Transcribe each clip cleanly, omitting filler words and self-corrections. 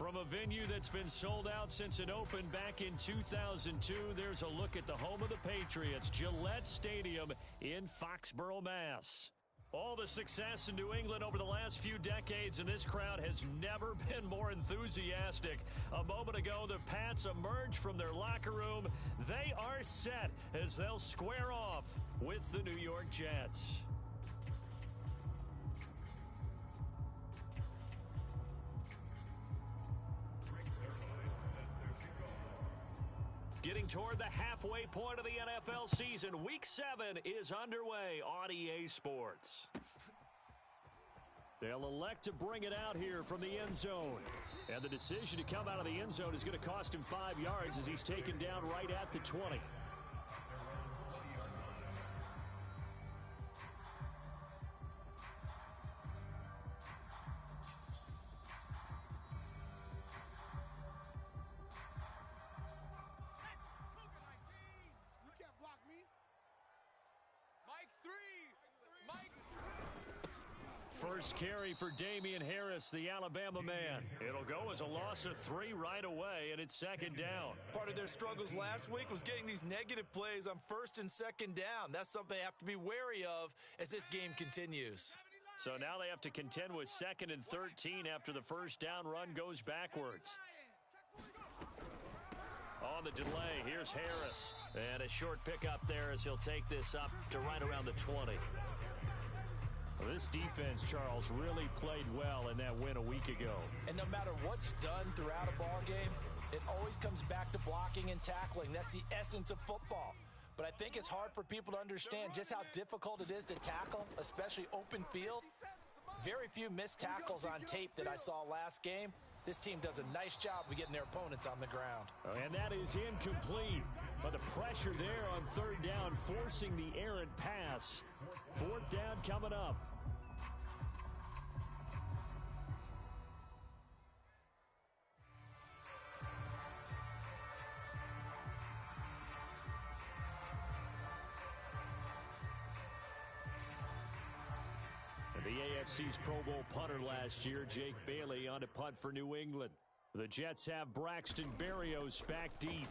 From a venue that's been sold out since it opened back in 2002, there's a look at the home of the Patriots, Gillette Stadium in Foxborough, Mass. All the success in New England over the last few decades, and this crowd has never been more enthusiastic. A moment ago, the Pats emerged from their locker room. They are set as they'll square off with the New York Jets. Getting toward the halfway point of the NFL season, Week 7 is underway on EA Sports. They'll elect to bring it out here from the end zone. And the decision to come out of the end zone is going to cost him 5 yards as he's taken down right at the 20. First carry for Damian Harris, the Alabama man. It'll go as a loss of 3 right away, and it's 2nd down. Part of their struggles last week was getting these negative plays on 1st and 2nd down. That's something they have to be wary of as this game continues. So now they have to contend with 2nd and 13 after the first down run goes backwards. On the delay, here's Harris. And a short pickup there as he'll take this up to right around the 20. Well, this defense, Charles, really played well in that win a week ago. And no matter what's done throughout a ball game, it always comes back to blocking and tackling. That's the essence of football. But I think it's hard for people to understand just how difficult it is to tackle, especially open field. Very few missed tackles on tape that I saw last game. This team does a nice job of getting their opponents on the ground. And that is incomplete. But the pressure there on 3rd down, forcing the errant pass. 4th down coming up. The AFC's Pro Bowl punter last year, Jake Bailey, on to punt for New England. The Jets have Braxton Berrios back deep.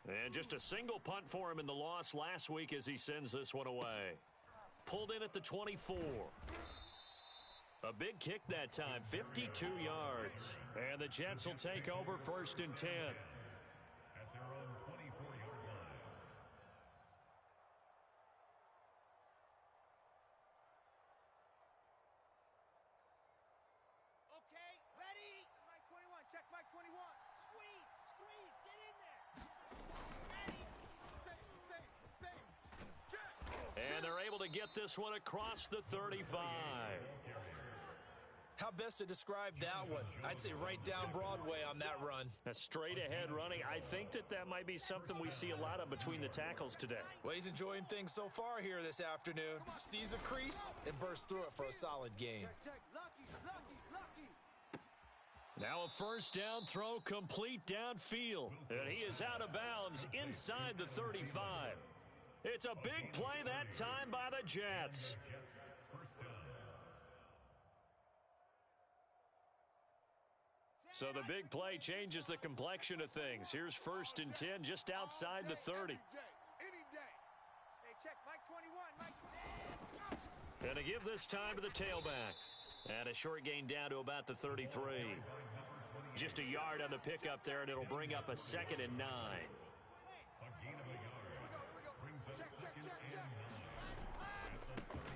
And just a single punt for him in the loss last week as he sends this one away. Pulled in at the 24. A big kick that time, 52 yards. And the Jets will take over 1st and 10. At their own 24-yard line. Okay, ready? Mike 21, check Mike 21. Squeeze, get in there. Ready? Same, check. And they're able to get this one across the 35. How best to describe that one? I'd say right down Broadway on that run. A straight ahead running. I think that might be something we see a lot of between the tackles today. Well, he's enjoying things so far here this afternoon. Sees a crease and bursts through it for a solid gain. Check. Lucky. Now a 1st down throw complete downfield. And he is out of bounds inside the 35. It's a big play that time by the Jets. So the big play changes the complexion of things. Here's 1st and 10 just outside the 30. Any day. Hey, check Mike 21. And to give this time to the tailback. And a short gain down to about the 33. Just a yard on the pickup there, and it'll bring up a 2nd and 9. Check.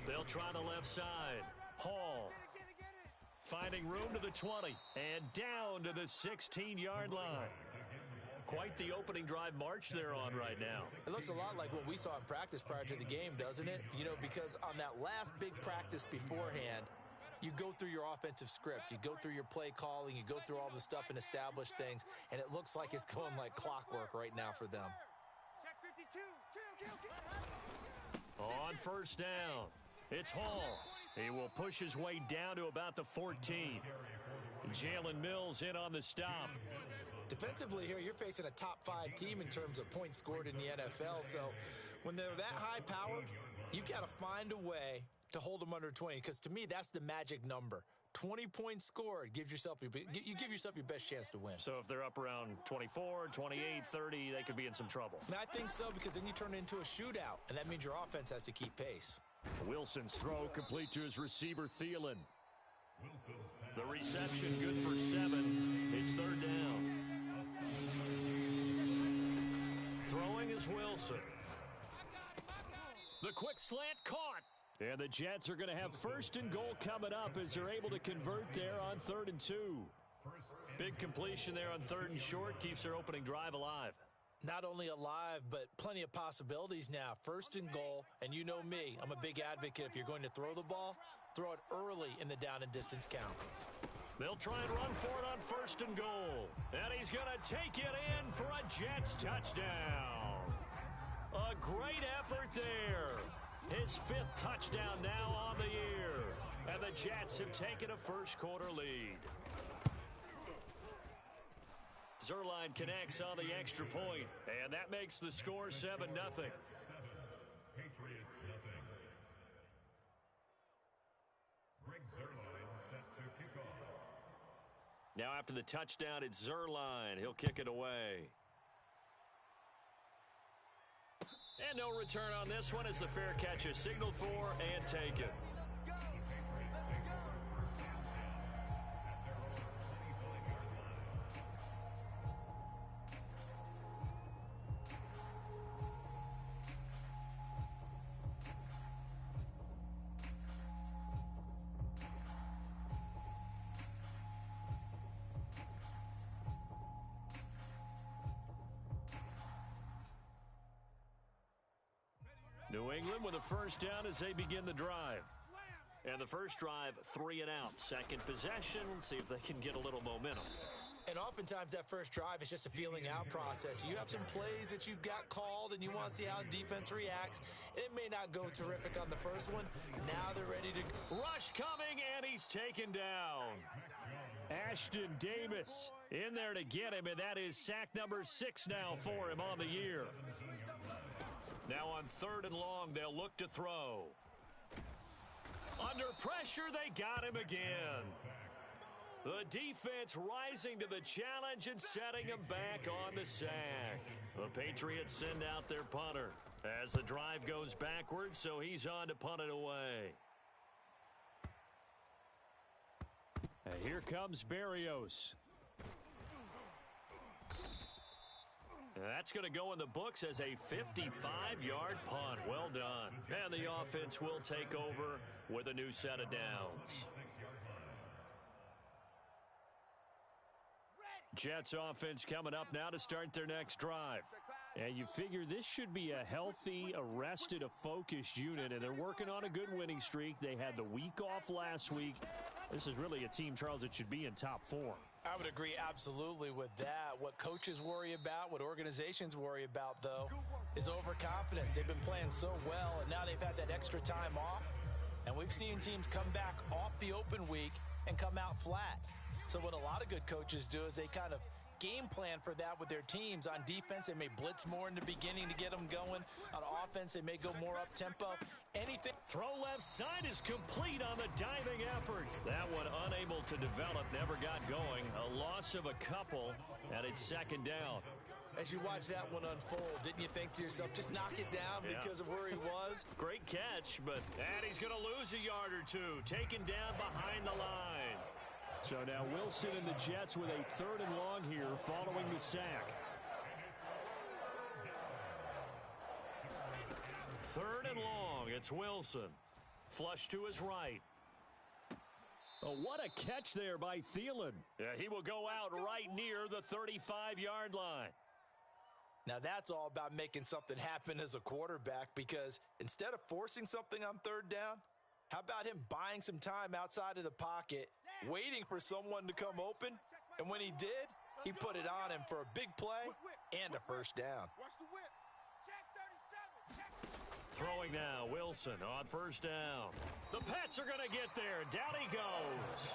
They'll try the left side. Hall finding room to the 20 and down to the 16-yard line. Quite the opening drive march they're on right now. It looks a lot like what we saw in practice prior to the game, doesn't it? You know, because on that last big practice beforehand, you go through your offensive script. You go through your play calling. You go through all the stuff and establish things. And it looks like it's going like clockwork right now for them. Check 52. On 1st down, it's Hall. He will push his way down to about the 14. Jalen Mills in on the stop. Defensively here, you're facing a top 5 team in terms of points scored in the NFL. So when they're that high-powered, you've got to find a way to hold them under 20, because to me, that's the magic number. 20 points scored, you give yourself your best chance to win. So if they're up around 24, 28, 30, they could be in some trouble. And I think so, because then you turn it into a shootout, and that means your offense has to keep pace. Wilson's throw complete to his receiver, Thielen. The reception good for 7. It's third down. Throwing is Wilson. The quick slant caught. And the Jets are going to have first and goal coming up as they're able to convert there on 3rd and 2. Big completion there on 3rd and short keeps their opening drive alive. Not only alive, but plenty of possibilities now. 1st and goal, and you know me, I'm a big advocate. If you're going to throw the ball, throw it early in the down and distance count. They'll try and run for it on 1st and goal. And he's going to take it in for a Jets touchdown. A great effort there. His 5th touchdown now on the year. And the Jets have taken a first quarter lead. Zerline connects on the extra point, and that makes the score 7-0. Patriots nothing. Greg Zerline set to kick off. Now after the touchdown, it's Zerline. He'll kick it away. And no return on this one as the fair catch is signaled for and taken. New England with a first down as they begin the drive. And the first drive, 3 and out. Second possession, let's see if they can get a little momentum. And oftentimes that first drive is just a feeling out process. You have some plays that you've got called and you want to see how defense reacts. And it may not go terrific on the first one. Now they're ready to... Rush coming, and he's taken down. Ashton Davis in there to get him, and that is sack number 6 now for him on the year. Now on 3rd and long, they'll look to throw. Under pressure, they got him again. The defense rising to the challenge and setting him back on the sack. The Patriots send out their punter as the drive goes backwards, so he's on to punt it away. And here comes Berrios. That's going to go in the books as a 55-yard punt. Well done. And the offense will take over with a new set of downs. Jets offense coming up now to start their next drive. And you figure this should be a healthy, arrested, a focused unit, and they're working on a good winning streak. They had the week off last week. This is really a team, Charles, that should be in top form. I would agree absolutely with that. What coaches worry about, what organizations worry about, though, is overconfidence. They've been playing so well, and now they've had that extra time off. And we've seen teams come back off the open week and come out flat. So what a lot of good coaches do is they kind of game plan for that with their teams. On defense, they may blitz more in the beginning to get them going. On offense, they may go more up-tempo. Anything. Throw left side is complete on the diving effort. That one unable to develop, never got going. A loss of a couple, and it's 2nd down. As you watch that one unfold, didn't you think to yourself, just knock it down because of where he was? Great catch, and he's going to lose a yard or two. Taken down behind the line. So now Wilson and the Jets with a 3rd and long here following the sack. 3rd and long, it's Wilson. Flush to his right. Oh, what a catch there by Thielen. Yeah, he will go out right near the 35-yard line. Now that's all about making something happen as a quarterback, because instead of forcing something on 3rd down, how about him buying some time outside of the pocket, waiting for someone to come open, and when he did, he put it on him for a big play and a first down. Throwing now, Wilson on 1st down. The Pats are going to get there. Down he goes.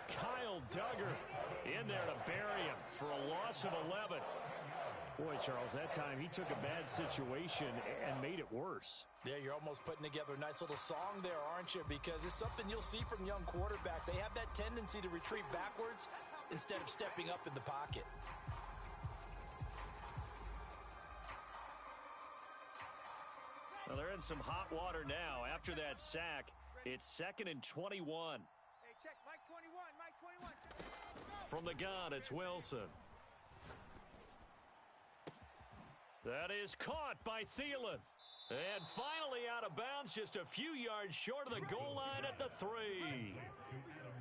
Kyle Duggar in there to bury him for a loss of 11. Boy, Charles, that time he took a bad situation and made it worse. Yeah, you're almost putting together a nice little song there, aren't you? Because it's something you'll see from young quarterbacks. They have that tendency to retreat backwards instead of stepping up in the pocket. Well, they're in some hot water now. After that sack, it's 2nd and 21. Hey, check, Mike 21, Mike 21. From the gun, it's Wilson. That is caught by Thielen. And finally out of bounds, just a few yards short of the goal line at the 3.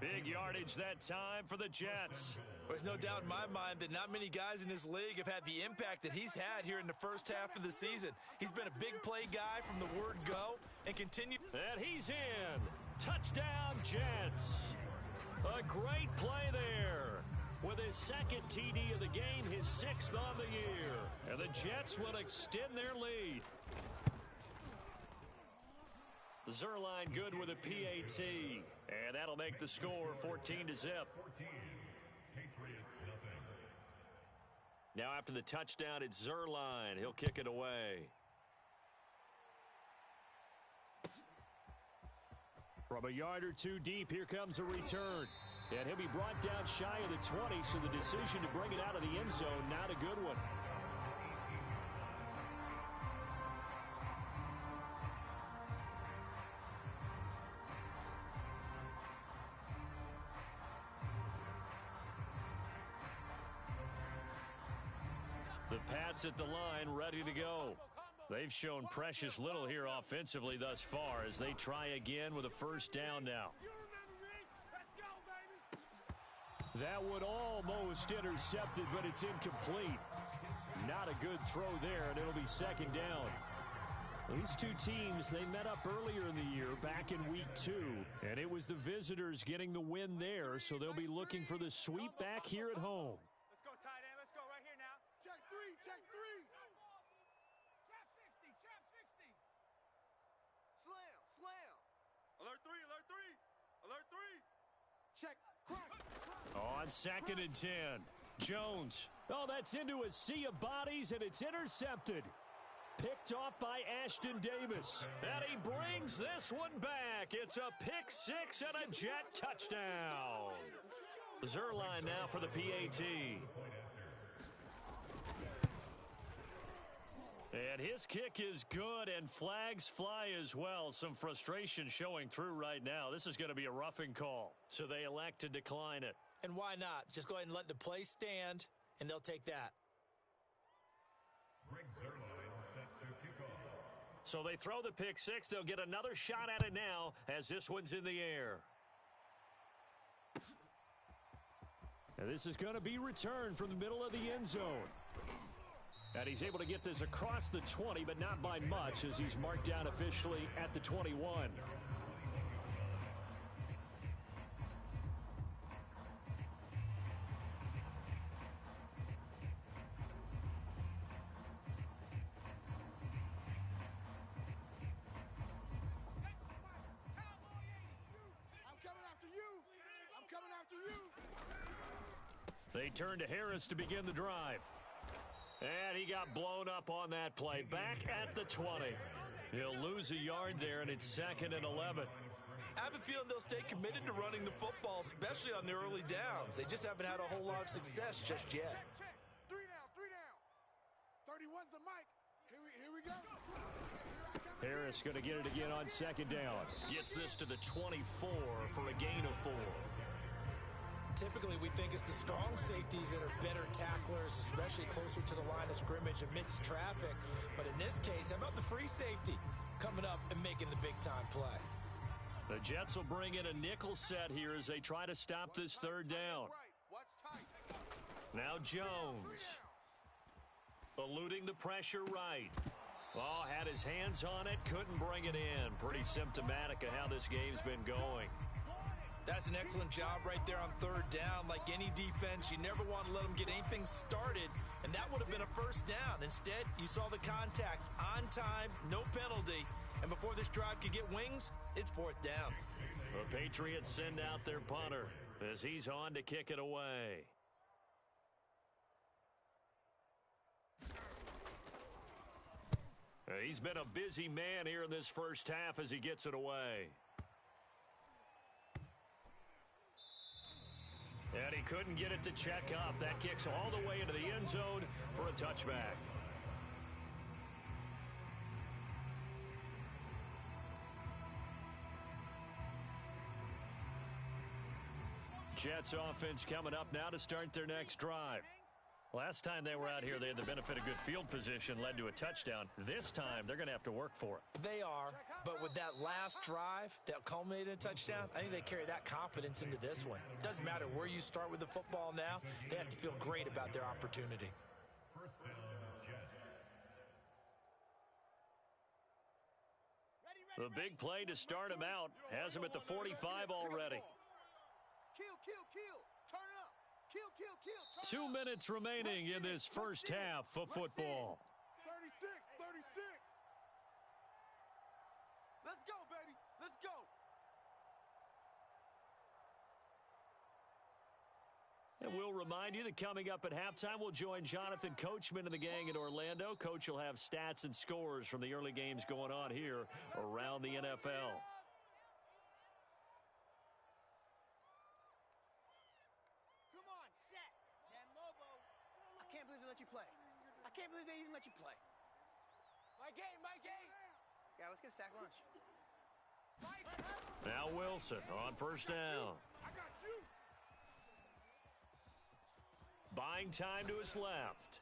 Big yardage that time for the Jets. There's no doubt in my mind that not many guys in this league have had the impact that he's had here in the first half of the season. He's been a big play guy from the word go and continue. And he's in. Touchdown, Jets. A great play there. With his 2nd TD of the game, his 6th on the year. And the Jets will extend their lead. Zerline good with a PAT. And that'll make the score 14-0. Now after the touchdown, it's Zerline. He'll kick it away. From a yard or two deep, here comes a return. And he'll be brought down shy of the 20, so the decision to bring it out of the end zone, not a good one. The Pats at the line, ready to go. They've shown precious little here offensively thus far as they try again with a first down now. That would almost intercepted, but it's incomplete. Not a good throw there, and it'll be 2nd down. These two teams, they met up earlier in the year, back in week 2, and it was the visitors getting the win there, so they'll be looking for the sweep back here at home. Let's go, tight end. Let's go right here now. Check 3, check 3. Trap 60, trap 60. Slam, slam. Alert 3, alert 3, alert 3. Check, crack. On 2nd and 10, Jones. Oh, that's into a sea of bodies, and it's intercepted. Picked off by Ashton Davis. And he brings this one back. It's a pick 6 and a Jet touchdown. Zerline now for the PAT. And his kick is good, and flags fly as well. Some frustration showing through right now. This is going to be a roughing call, so they elect to decline it. And why not? Just go ahead and let the play stand, and they'll take that. So they throw the pick 6. They'll get another shot at it now as this one's in the air. And this is going to be returned from the middle of the end zone. And he's able to get this across the 20, but not by much as he's marked down officially at the 21. They turn to Harris to begin the drive. And he got blown up on that play. Back at the 20. He'll lose a yard there, and it's 2nd and 11. I have a feeling they'll stay committed to running the football, especially on the early downs. They just haven't had a whole lot of success just yet. Check. 3 down. 31's the mic. Here we go. Harris going to get it again on 2nd down. Gets this to the 24 for a gain of 4. Typically, we think it's the strong safeties that are better tacklers, especially closer to the line of scrimmage amidst traffic. But in this case, how about the free safety coming up and making the big-time play? The Jets will bring in a nickel set here as they try to stop this 3rd down. Now Jones. Eluding the pressure right. Oh, had his hands on it, couldn't bring it in. Pretty symptomatic of how this game's been going. That's an excellent job right there on 3rd down. Like any defense, you never want to let them get anything started, and that would have been a first down. Instead, you saw the contact on time, no penalty, and before this drive could get wings, it's 4th down. The Patriots send out their punter as he's on to kick it away. He's been a busy man here in this first half as he gets it away. And he couldn't get it to check up. That kicks all the way into the end zone for a touchback. Jets offense coming up now to start their next drive. Last time they were out here, they had the benefit of good field position, led to a touchdown. This time, they're going to have to work for it. They are, but with that last drive that culminated in a touchdown, I think they carry that confidence into this one. Doesn't matter where you start with the football now, they have to feel great about their opportunity. First down, Jets. The big play to start him out has him at the 45 already. Kill, kill, kill. Turn it up. Kill, kill, kill. 2 minutes remaining in this first half of football. 36, 36. Let's go, baby. Let's go. And we'll remind you that coming up at halftime, we'll join Jonathan Coachman and the gang in Orlando. Coach will have stats and scores from the early games going on here around the NFL. Come on, set. 10 Lobo. I can't believe they let you play. I can't believe they even let you play. My game, my game. Yeah, let's get a sack lunch. Now Wilson on first down. I got you. Buying time to his left.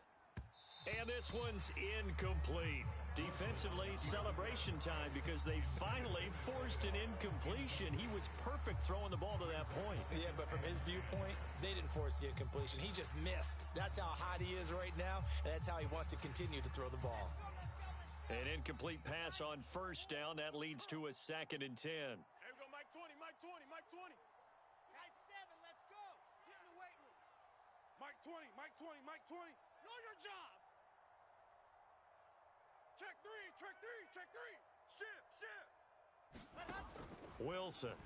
And this one's incomplete. Defensively, celebration time because they finally forced an incompletion. He was perfect throwing the ball to that point. Yeah, but from his viewpoint, they didn't force the incompletion. He just missed. That's how hot he is right now, and that's how he wants to continue to throw the ball. An incomplete pass on first down. That leads to a 2nd and 10. Here we go, Mike 20, Mike 20, Mike 20. Guys, 7, let's go. Get in the weight room. Mike 20, Mike 20, Mike 20. Know your job. Check 3, check 3, check 3. Shift, shift. Wilson.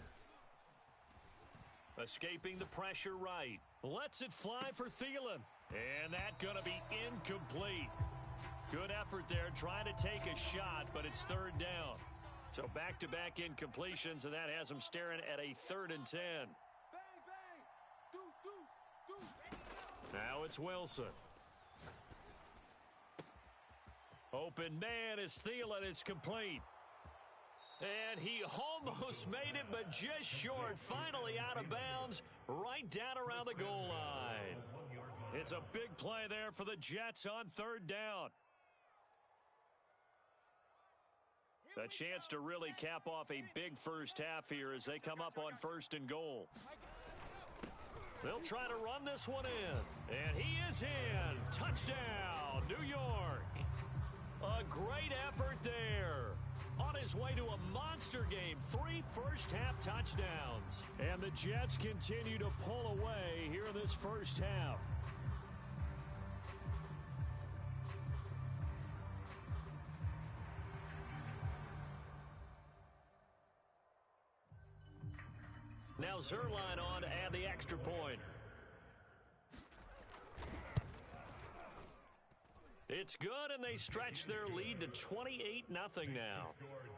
Escaping the pressure right. Lets it fly for Thielen. And that's going to be incomplete. Good effort there trying to take a shot, but it's 3rd down. So back-to-back incompletions, and that has them staring at a 3rd and 10. Bang, bang. Deuce, deuce, deuce. Now it's Wilson. Open man is Thielen. It's complete. And he almost made it, but just short. Finally out of bounds, right down around the goal line. It's a big play there for the Jets on 3rd down. A chance to really cap off a big first half here as they come up on 1st and goal. They'll try to run this one in. And he is in. Touchdown, New York. A great effort there. On his way to a monster game. 3 first-half touchdowns. And the Jets continue to pull away here in this first half. Now Zerline on to add the extra point. It's good, and they stretch their lead to 28-0 now. Score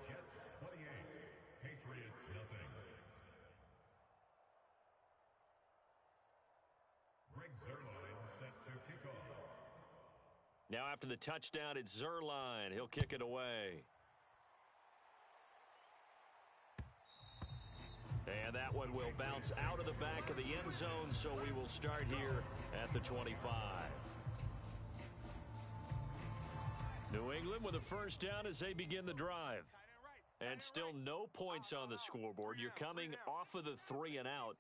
Jets 28, Patriots nothing. Greg Zerline set to kick off. Now after the touchdown, it's Zerline. He'll kick it away. And that one will bounce out of the back of the end zone, so we will start here at the 25. New England with a first down as they begin the drive. And still no points on the scoreboard. You're coming off of the 3 and out.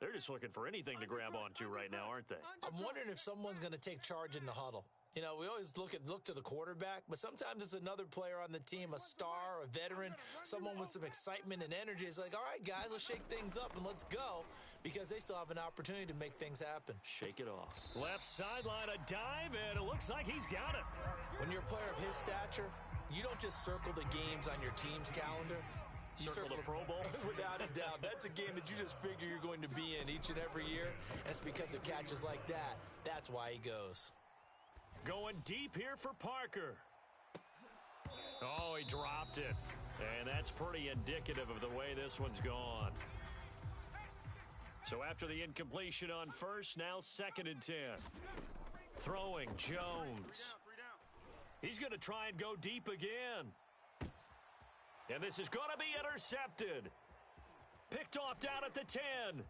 They're just looking for anything to grab onto right now, aren't they? I'm wondering if someone's going to take charge in the huddle. You know, we always look to the quarterback, but sometimes it's another player on the team, a star, a veteran, someone with some excitement and energy. It's like, all right, guys, let's shake things up and let's go, because they still have an opportunity to make things happen. Shake it off. Left sideline, a dive, and it looks like he's got it. When you're a player of his stature, you don't just circle the games on your team's calendar. You Circle the Pro Bowl? Without a doubt. That's a game that you just figure you're going to be in each and every year. That's because of catches like that. That's why he goes. Going deep here for Parker. Oh, he dropped it. And that's pretty indicative of the way this one's gone. So after the incompletion on first, now 2nd and 10. Throwing Jones. He's going to try and go deep again. And this is going to be intercepted. Picked off down at the 10.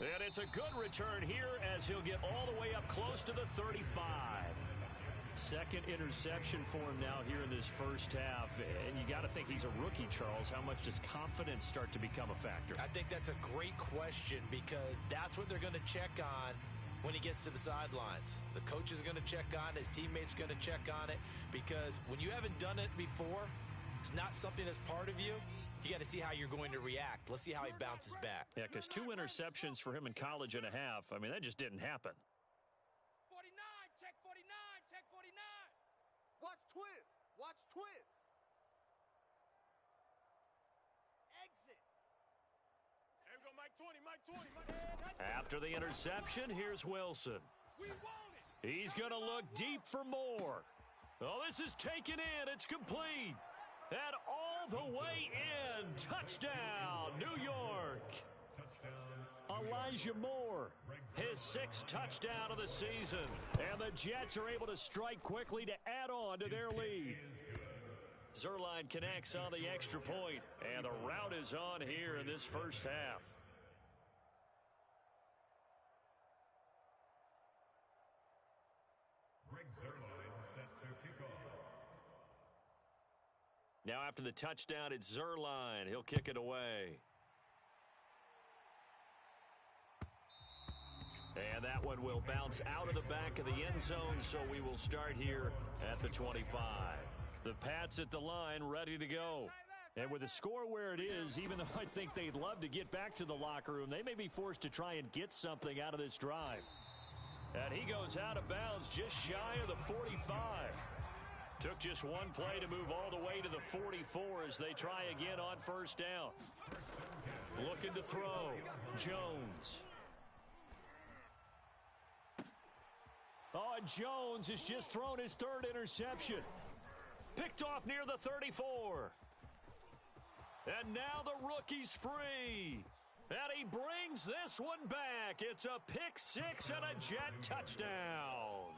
And it's a good return here as he'll get all the way up close to the 35. Second interception for him now here in this first half. And you got to think he's a rookie, Charles. How much does confidence start to become a factor? I think that's a great question because that's what they're going to check on when he gets to the sidelines. The coach is going to check on it. His teammates are going to check on it because when you haven't done it before, it's not something that's part of you. You got to see how you're going to react. Let's see how he bounces back. Yeah, because 2 interceptions for him in college and a half. I mean, that just didn't happen. 49, check 49, check 49. Watch twist. Watch twist. Exit. There we go, Mike 20, Mike 20, Mike. After the interception, here's Wilson. We want it. He's going to look deep for more. Oh, this is taken in. It's complete. And all the way in. Touchdown, New York. Elijah Moore, his 6th touchdown of the season. And the Jets are able to strike quickly to add on to their lead. Zerline connects on the extra point, and the rout is on here in this first half. Now after the touchdown, it's Zerline. He'll kick it away. And that one will bounce out of the back of the end zone, so we will start here at the 25. The Pats at the line, ready to go. And with the score where it is, even though I think they'd love to get back to the locker room, they may be forced to try and get something out of this drive. And he goes out of bounds just shy of the 45. Took just one play to move all the way to the 44 as they try again on first down. Looking to throw. Jones. Oh, and Jones has just thrown his 3rd interception. Picked off near the 34. And now the rookie's free. And he brings this one back. It's a pick 6 and a Jet touchdown.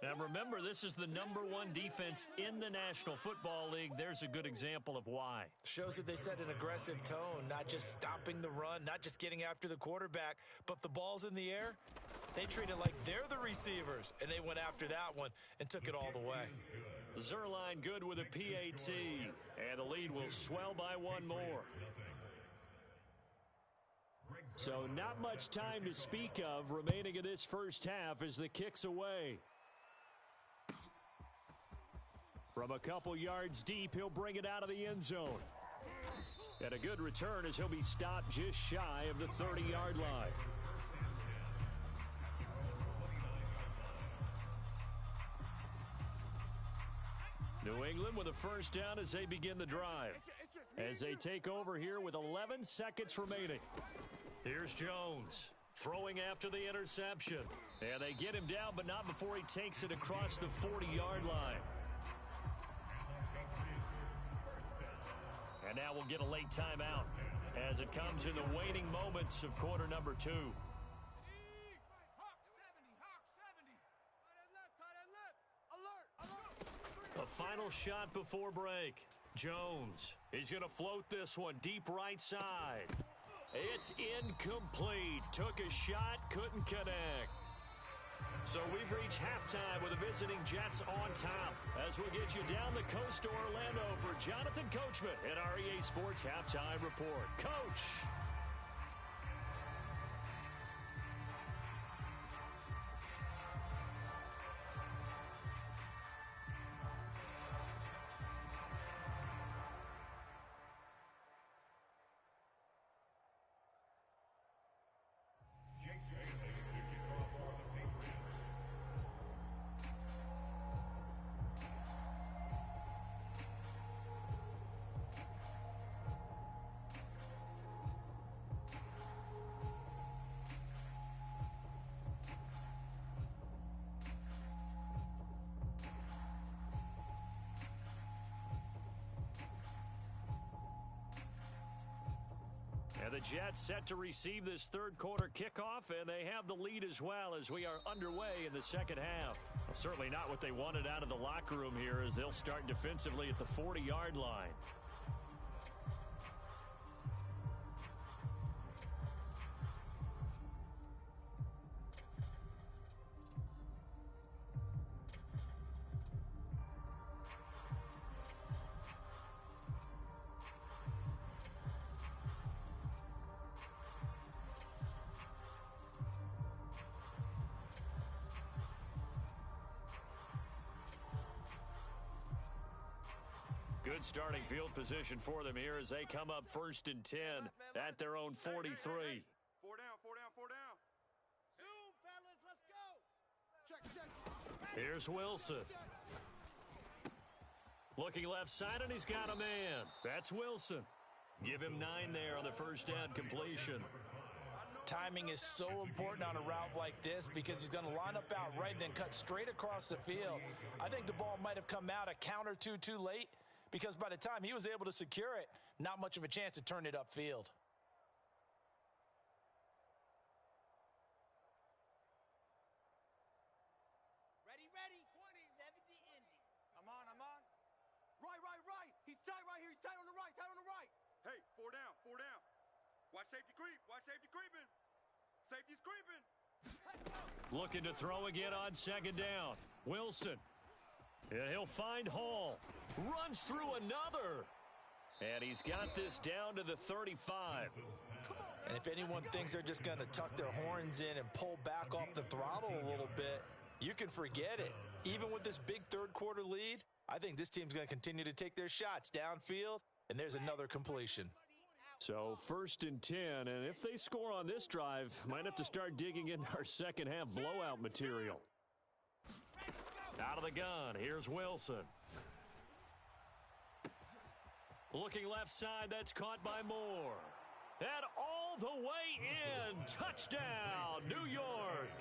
Now remember, this is the #1 defense in the National Football League. There's a good example of why. Shows that they set an aggressive tone, not just stopping the run, not just getting after the quarterback, but if the ball's in the air, they treat it like they're the receivers, and they went after that one and took it all the way. Zerline good with a PAT, and the lead will swell by one more. So not much time to speak of remaining in this first half as the kick's away. From a couple yards deep, he'll bring it out of the end zone. And a good return as he'll be stopped just shy of the 30-yard line. New England with a first down as they begin the drive. As they take over here with 11 seconds remaining. Here's Jones throwing after the interception. And they get him down, but not before he takes it across the 40-yard line. And now we'll get a late timeout as it comes in the waning moments of quarter number 2. Hawk 70, Hawk 70. Tight end left. Alert, alert. A final shot before break. Jones, he's going to float this one deep right side. It's incomplete. Took a shot, couldn't connect. So we've reached halftime with the visiting Jets on top. As we'll get you down the coast to Orlando for Jonathan Coachman at our EA Sports Halftime Report. Coach. The Jets set to receive this third quarter kickoff, and they have the lead as well as we are underway in the second half. Well, certainly not what they wanted out of the locker room here as they'll start defensively at the 40-yard line. Good starting field position for them here as they come up 1st and 10 at their own 43. Four down. Zoom, fellas, let's go. Check. Here's Wilson. Looking left side, and he's got a man. That's Wilson. Give him 9 there on the first down completion. Timing is so important on a route like this because he's going to line up out right and then cut straight across the field. I think the ball might have come out a count or two too late, because by the time he was able to secure it, not much of a chance to turn it upfield. Ready. 70 Indy. I'm on. Right. He's tight right here. He's tight on the right. Hey, four down. Watch safety creeping. Safety's creeping. Looking to throw again on second down. Wilson. And he'll find Hall. Runs through another. And he's got this down to the 35. And if anyone thinks they're just going to tuck their horns in and pull back off the throttle a little bit, you can forget it. Even with this big third quarter lead, I think this team's going to continue to take their shots downfield, and there's another completion. So 1st and 10, and if they score on this drive, might have to start digging in our second half blowout material. Out of the gun, here's Wilson. Looking left side, that's caught by Moore. And all the way in, touchdown, New York.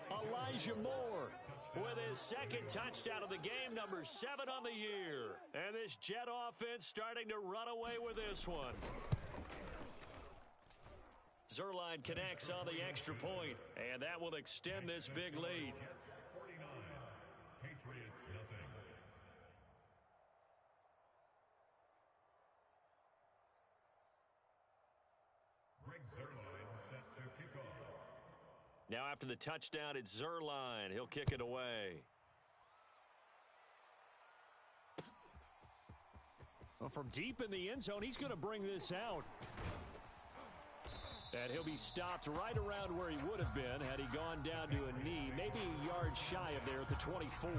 Elijah Moore with his second touchdown of the game, number 7 on the year. And this Jet offense starting to run away with this one. Zerline connects on the extra point, and that will extend this big lead. Patriots nothing. Greg Zerline set to kick off. Now after the touchdown, it's Zerline. He'll kick it away. Well, from deep in the end zone, he's going to bring this out. And he'll be stopped right around where he would have been had he gone down to a knee, maybe a yard shy of there at the 24.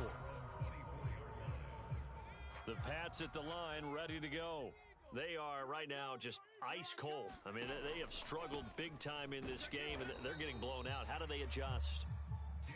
The Pats at the line, ready to go. They are right now just ice cold. I mean, they have struggled big time in this game, and they're getting blown out. How do they adjust?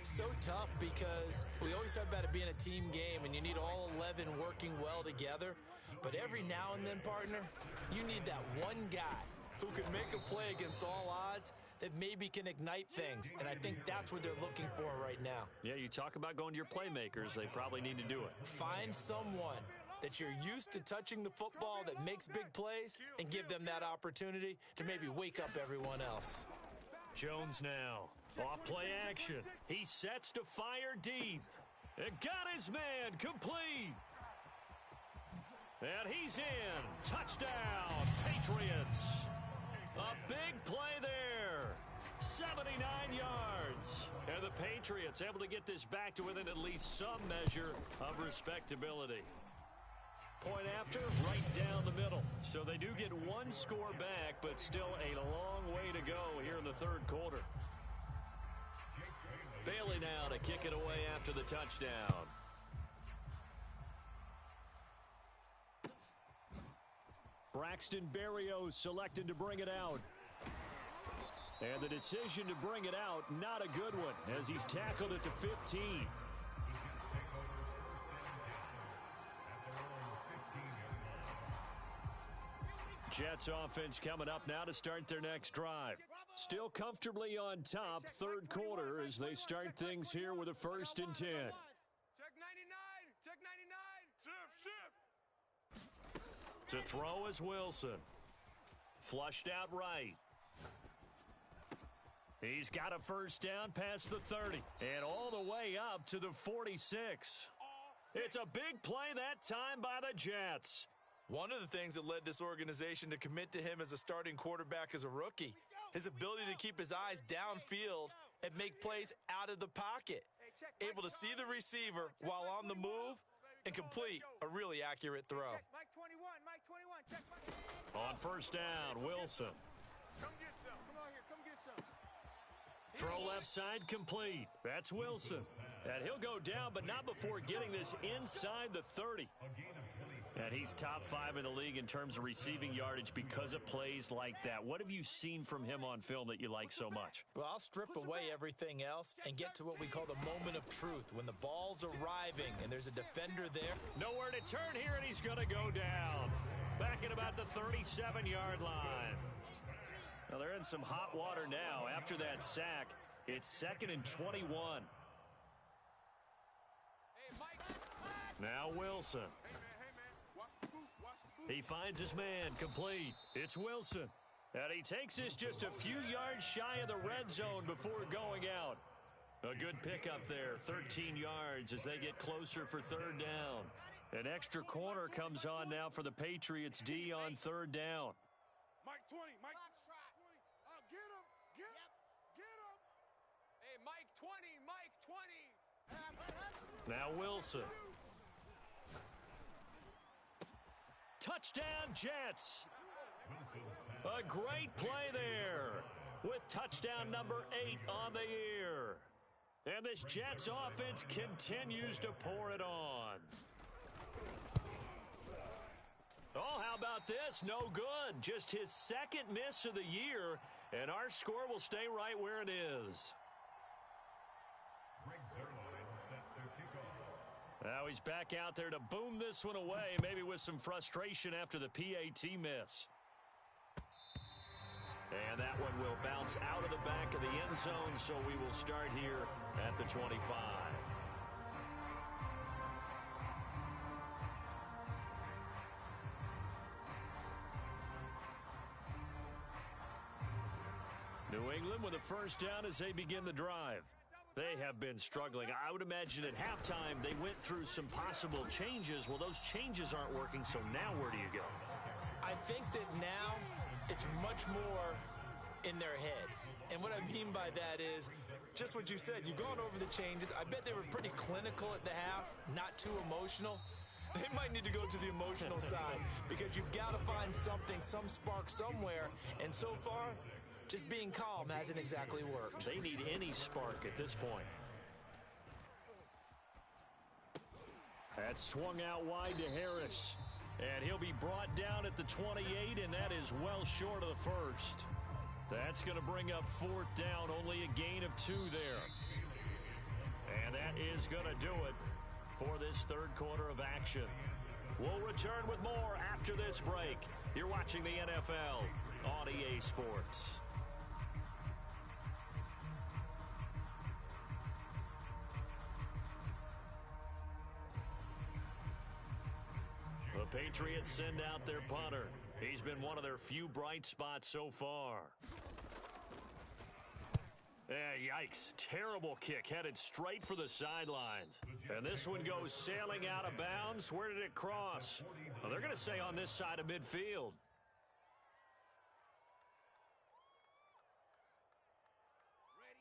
So tough because we always talk about it being a team game, and you need all 11 working well together. But every now and then, partner, you need that one guy who can make a play against all odds that maybe can ignite things. And I think that's what they're looking for right now. Yeah, you talk about going to your playmakers. They probably need to do it. Find someone that you're used to touching the football that makes big plays and give them that opportunity to maybe wake up everyone else. Jones now. Off play action. He sets to fire deep. And got his man complete. And he's in. Touchdown, Patriots. A big play there. 79 yards. And the Patriots able to get this back to within at least some measure of respectability. Point after, right down the middle. So they do get one score back, but still a long way to go here in the third quarter. Bailey now to kick it away after the touchdown. Braxton Berrios selected to bring it out. And the decision to bring it out, not a good one, as he's tackled at the 15. Jets offense coming up now to start their next drive. Still comfortably on top, third quarter, as they start things here with a 1st and 10. Check 99. Shift. To throw is Wilson. Flushed out right. He's got a first down past the 30 and all the way up to the 46. It's a big play that time by the Jets. One of the things that led this organization to commit to him as a starting quarterback as a rookie, his ability to keep his eyes downfield and make plays out of the pocket. Able to see the receiver while on the move and complete a really accurate throw. Mike 21, Mike 21, check Mike. On first down, Wilson. Come get some. Come on here, come get some. Throw left side complete. That's Wilson. And he'll go down, but not before getting this inside the 30. And he's top 5 in the league in terms of receiving yardage because of plays like that. What have you seen from him on film that you like so much? Well, I'll strip away everything else and get to what we call the moment of truth, when the ball's arriving and there's a defender there. Nowhere to turn here, and he's going to go down. Back at about the 37-yard line. Now, they're in some hot water now. After that sack, it's 2nd and 21. Hey, Mike. Now Wilson. He finds his man complete. It's Wilson. And he takes this just a few yards shy of the red zone before going out. A good pickup there, 13 yards as they get closer for third down. An extra corner comes on now for the Patriots D on third down. Mike 20, Mike 20. Oh, get him, get him, get him. Hey, Mike 20, Mike 20. Now Wilson. Touchdown, Jets. A great play there with touchdown number 8 on the year. And this Jets offense continues to pour it on. Oh, how about this? No good. Just his second miss of the year, and our score will stay right where it is. Now he's back out there to boom this one away, maybe with some frustration after the PAT miss. And that one will bounce out of the back of the end zone, so we will start here at the 25. New England with a first down as they begin the drive. They have been struggling. I would imagine at halftime they went through some possible changes. Well, those changes aren't working, so now where do you go? I think that now it's much more in their head. And what I mean by that is just what you said. You've gone over the changes. I bet they were pretty clinical at the half, not too emotional. They might need to go to the emotional side because you've got to find something, some spark somewhere. And so far, just being calm hasn't exactly worked. They need any spark at this point. That's swung out wide to Harris. And he'll be brought down at the 28, and that is well short of the first. That's going to bring up fourth down, only a gain of 2 there. And that is going to do it for this third quarter of action. We'll return with more after this break. You're watching the NFL on EA Sports. The Patriots send out their punter. He's been one of their few bright spots so far. Yikes. Terrible kick headed straight for the sidelines. And this one goes sailing out of bounds. Where did it cross? Well, they're going to say on this side of midfield.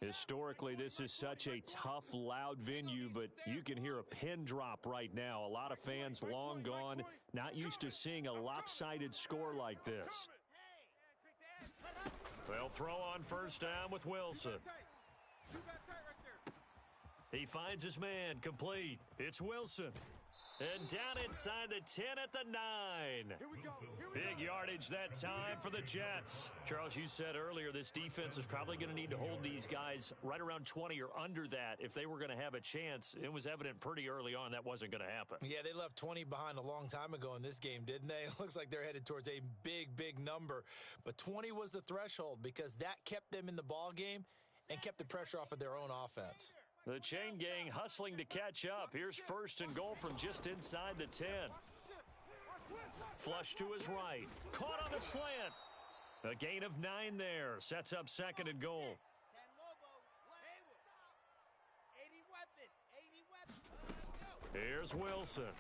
Historically, this is such a tough, loud venue, but you can hear a pin drop right now. A lot of fans long gone, not used to seeing a lopsided score like this. They'll throw on first down with Wilson. He finds his man complete. It's Wilson. And down inside the 10 at the 9. Big yardage that time for the Jets. Charles, you said earlier this defense is probably going to need to hold these guys right around 20 or under that if they were going to have a chance. It was evident pretty early on that wasn't going to happen. Yeah, they left 20 behind a long time ago in this game, didn't they? It looks like they're headed towards a big, big number. But 20 was the threshold because that kept them in the ball game and kept the pressure off of their own offense. The chain gang hustling to catch up. Here's first and goal from just inside the 10. Flush to his right. Caught on the slant. A gain of 9 there. Sets up second and goal. 10 Lobo. Haywood. 80 weapon. 80 weapon. Go. Here's Wilson.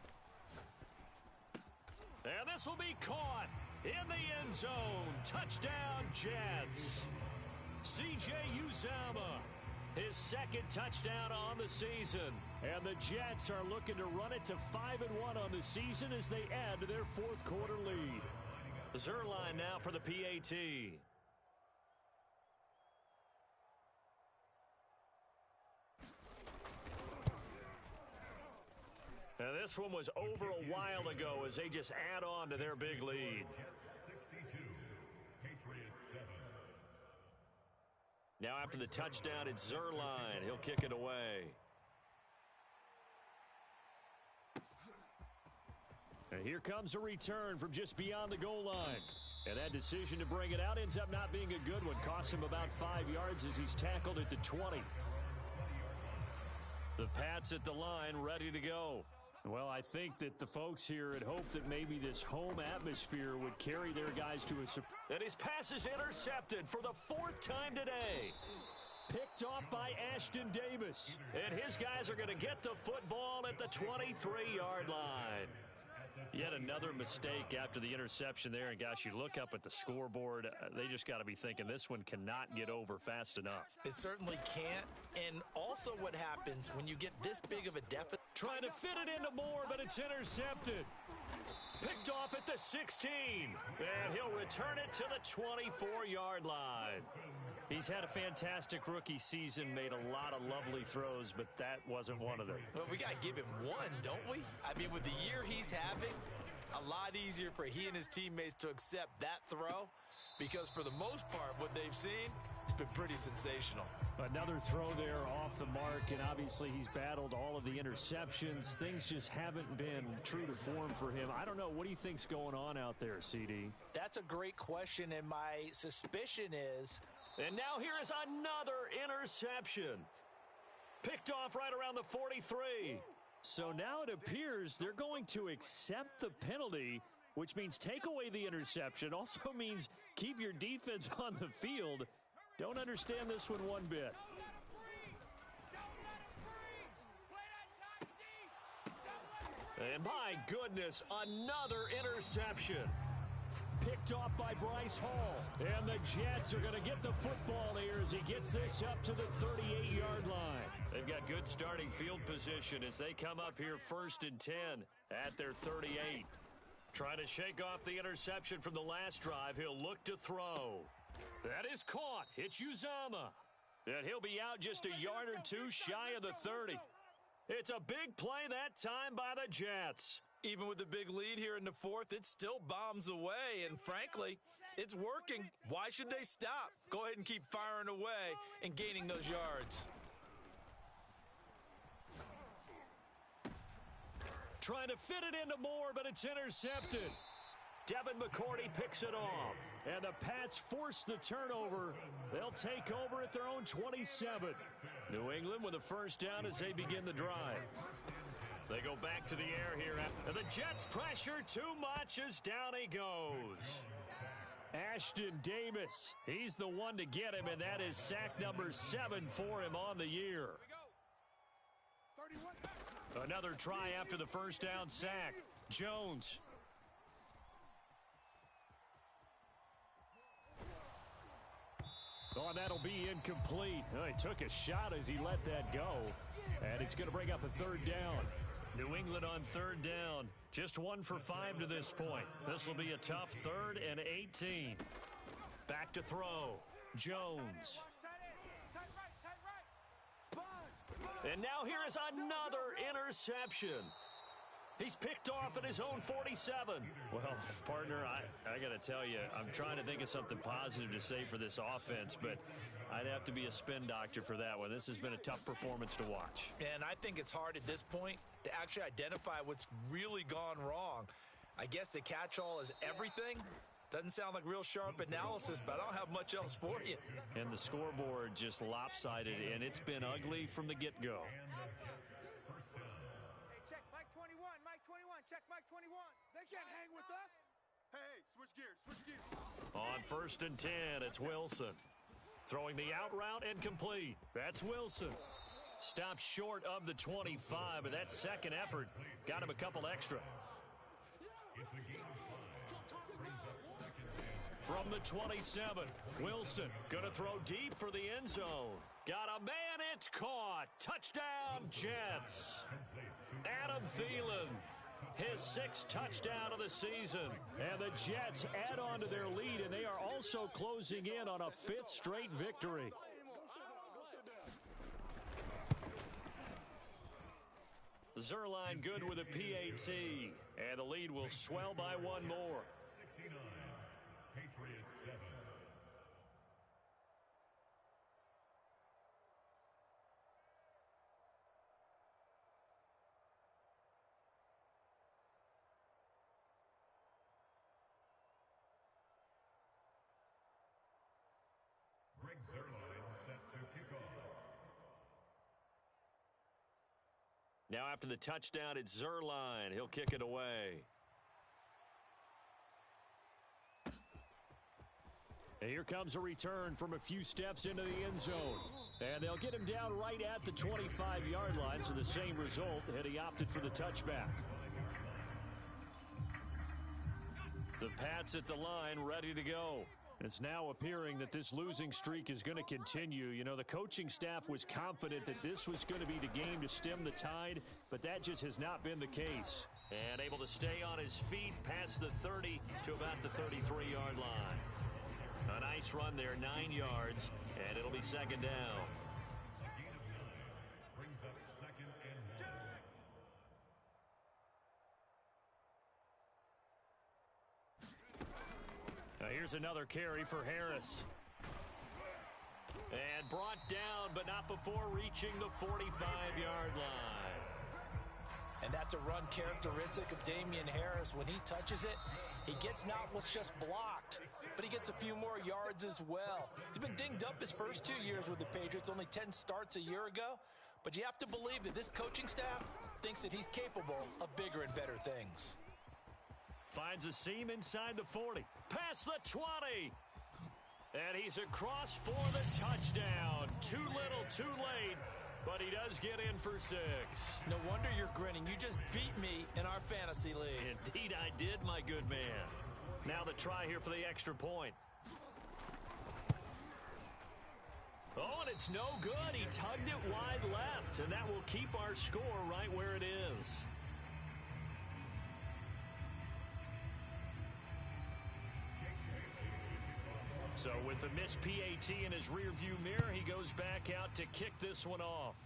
And this will be caught in the end zone. Touchdown, Jets. C.J. Uzomah, his second touchdown on the season. And the Jets are looking to run it to 5-1 on the season as they add to their fourth quarter lead. Zerline now for the PAT. And this one was over a while ago as they just add on to their big lead. 62, Patriots 7. Now after the touchdown, it's Zerline. He'll kick it away. And here comes a return from just beyond the goal line. And that decision to bring it out ends up not being a good one. Costs him about 5 yards as he's tackled at the 20. The Pats at the line, ready to go. Well, I think that the folks here had hoped that maybe this home atmosphere would carry their guys to a... And his pass is intercepted for the 4th time today. Picked off by Ashton Davis. And his guys are going to get the football at the 23-yard line. Yet another mistake after the interception there. And, gosh, you look up at the scoreboard. They just got to be thinking this one cannot get over fast enough. It certainly can't. And also what happens when you get this big of a deficit. Trying to fit it into Moore, but it's intercepted. Picked off at the 16. And he'll return it to the 24-yard line. He's had a fantastic rookie season, made a lot of lovely throws, but that wasn't one of them. Well, we got to give him one, don't we? I mean, with the year he's having, a lot easier for he and his teammates to accept that throw because for the most part, what they've seen, it's been pretty sensational. Another throw there off the mark, and obviously he's battled all of the interceptions. Things just haven't been true to form for him. I don't know. What do you think's going on out there, CD? That's a great question, and my suspicion is... And now here is another interception. Picked off right around the 43. So now it appears they're going to accept the penalty, which means take away the interception. Also means keep your defense on the field. Don't understand this one bit. And my goodness, another interception. Picked off by Bryce Hall. And the Jets are going to get the football here as he gets this up to the 38-yard line. They've got good starting field position as they come up here 1st and 10 at their 38. Trying to shake off the interception from the last drive. He'll look to throw. That is caught. It's Uzomah. And he'll be out just a yard or two shy of the 30. It's a big play that time by the Jets. Even with the big lead here in the 4th, it still bombs away, and frankly, it's working. Why should they stop? Go ahead and keep firing away and gaining those yards. Trying to fit it into Moore, but it's intercepted. Devin McCourty picks it off. And the Pats force the turnover. They'll take over at their own 27. New England with a first down as they begin the drive. They go back to the air here. And the Jets pressure too much as down he goes. Ashton Davis, he's the one to get him, and that is sack number 7 for him on the year. Another try after the first down sack. Jones. Oh, that'll be incomplete. Oh, he took a shot as he let that go. And it's going to bring up a 3rd down. New England on 3rd down. Just 1 for 5 to this point. This will be a tough 3rd and 18. Back to throw. Jones. And now here is another interception. He's picked off at his own 47. Well, partner, I got to tell you, I'm trying to think of something positive to say for this offense, but I'd have to be a spin doctor for that one. This has been a tough performance to watch. And I think it's hard at this point to actually identify what's really gone wrong. I guess the catch-all is everything. Doesn't sound like real sharp analysis, but I don't have much else for you. And the scoreboard just lopsided, and it's been ugly from the get-go. Hey, check Mike 21, Mike 21, check Mike 21. They can't hang with us. Hey, switch gears, switch gears. On 1st and 10, it's Wilson. Throwing the out route and complete. That's Wilson. Stops short of the 25, but that second effort got him a couple extra. From the 27, Wilson going to throw deep for the end zone. Got a man, it's caught. Touchdown, Jets. Adam Thielen, his 6th touchdown of the season. And the Jets add on to their lead, and they are also closing in on a 5th straight victory. Zerline good with a PAT, and the lead will swell by one more. 69, Patriots 7. Greg Zerline set to kick off. Now after the touchdown, it's Zerline. He'll kick it away. And here comes a return from a few steps into the end zone. And they'll get him down right at the 25-yard line, so the same result, and he opted for the touchback. The Pats at the line, ready to go. It's now appearing that this losing streak is going to continue. You know, the coaching staff was confident that this was going to be the game to stem the tide, but that just has not been the case. And able to stay on his feet past the 30 to about the 33-yard line. A nice run there, 9 yards, and it'll be 2nd down. A gain of 9 brings up 2nd and 1. Now here's another carry for Harris. And brought down, but not before reaching the 45-yard line. And that's a run characteristic of Damian Harris. When he touches it, he gets not what's just blocked, but he gets a few more yards as well. He's been dinged up his first 2 years with the Patriots, only 10 starts a year ago. But you have to believe that this coaching staff thinks that he's capable of bigger and better things. Finds a seam inside the 40. Past the 20. And he's across for the touchdown. Too little, too late. But he does get in for 6. No wonder you're grinning. You just beat me in our fantasy league. Indeed I did, my good man. Now the try here for the extra point. Oh, and it's no good. He tugged it wide left, and that will keep our score right where it is. So with the missed PAT in his rearview mirror, he goes back out to kick this one off.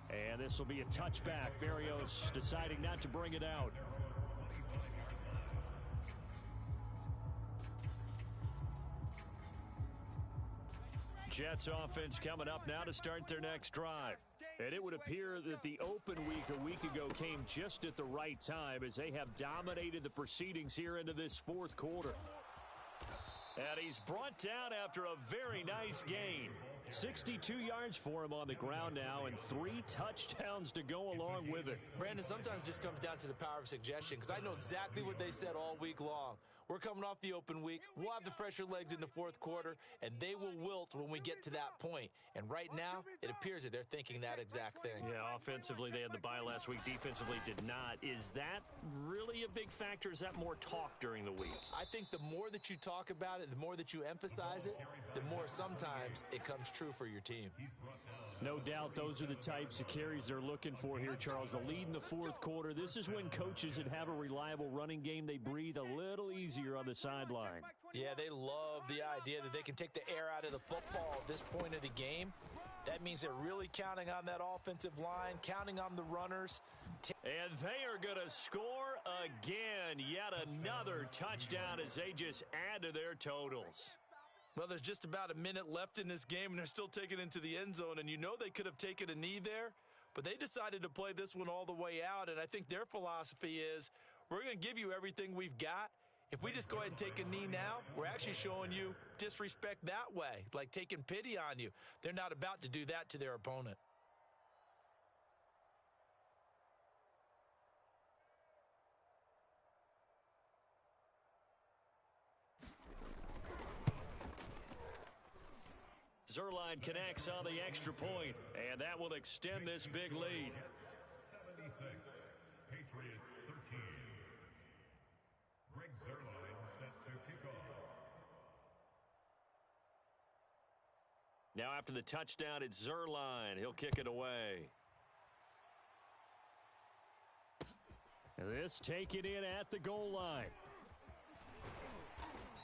And this will be a touchback. Berrios deciding not to bring it out. Jets offense coming up now to start their next drive. And it would appear that the open week a week ago came just at the right time as they have dominated the proceedings here into this 4th quarter. And he's brought down after a very nice gain. 62 yards for him on the ground now and 3 touchdowns to go along with it. Brandon, sometimes it just comes down to the power of suggestion because I know exactly what they said all week long. We're coming off the open week. We'll have the fresher legs in the 4th quarter, and they will wilt when we get to that point. And right now, it appears that they're thinking that exact thing. Yeah, offensively, they had the bye last week. Defensively, did not. Is that really a big factor? Is that more talk during the week? I think the more that you talk about it, the more that you emphasize it, the more sometimes it comes true for your team. No doubt those are the types of carries they're looking for here, Charles. The lead in the 4th quarter. This is when coaches that have a reliable running game, they breathe a little easier on the sideline. Yeah, they love the idea that they can take the air out of the football at this point of the game. That means they're really counting on that offensive line, counting on the runners. And they are going to score again. Yet another touchdown as they just add to their totals. Well, there's just about a minute left in this game, and they're still taking it into the end zone. And you know they could have taken a knee there, but they decided to play this one all the way out. And I think their philosophy is, we're going to give you everything we've got. If we just go ahead and take a knee now, we're actually showing you disrespect that way, like taking pity on you. They're not about to do that to their opponent. Zerline connects on the extra point, and that will extend this big lead. 76, Patriots 13. Greg Zerline set to kick off. Now after the touchdown, it's Zerline. He'll kick it away. This taken in at the goal line.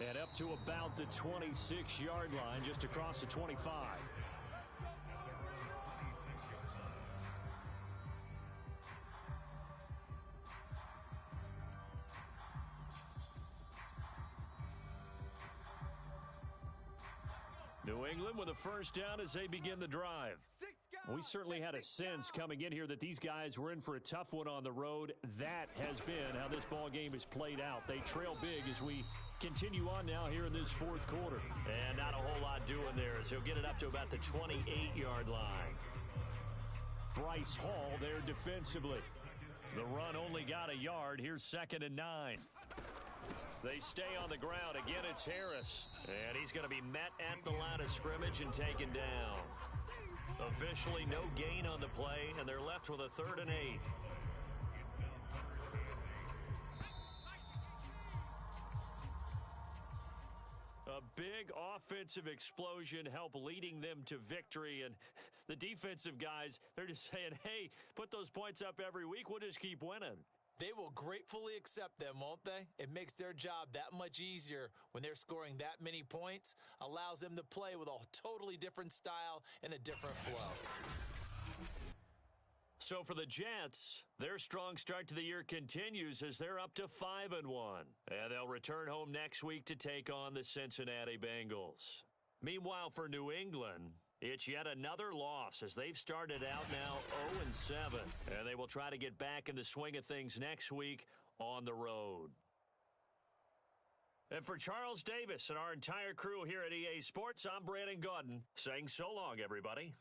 And up to about the 26-yard line, just across the 25. New England with a first down as they begin the drive. We certainly had a sense coming in here that these guys were in for a tough one on the road. That has been how this ball game is played out. They trail big as we continue on now here in this fourth quarter. And not a whole lot doing there as he'll get it up to about the 28-yard line. Bryce Hall there defensively. The run only got a yard. Here's 2nd and 9. They stay on the ground. Again, it's Harris. And he's going to be met at the line of scrimmage and taken down. Officially no gain on the play, and they're left with a 3rd and 8. A big offensive explosion helped leading them to victory, and the defensive guys, they're just saying, hey, put those points up every week. We'll just keep winning. They will gratefully accept them, won't they? It makes their job that much easier when they're scoring that many points, allows them to play with a totally different style and a different flow. So for the Jets, their strong start to the year continues as they're up to 5-1. And they'll return home next week to take on the Cincinnati Bengals. Meanwhile, for New England, it's yet another loss as they've started out now 0-7. And they will try to get back in the swing of things next week on the road. And for Charles Davis and our entire crew here at EA Sports, I'm Brandon Gaudin saying so long, everybody.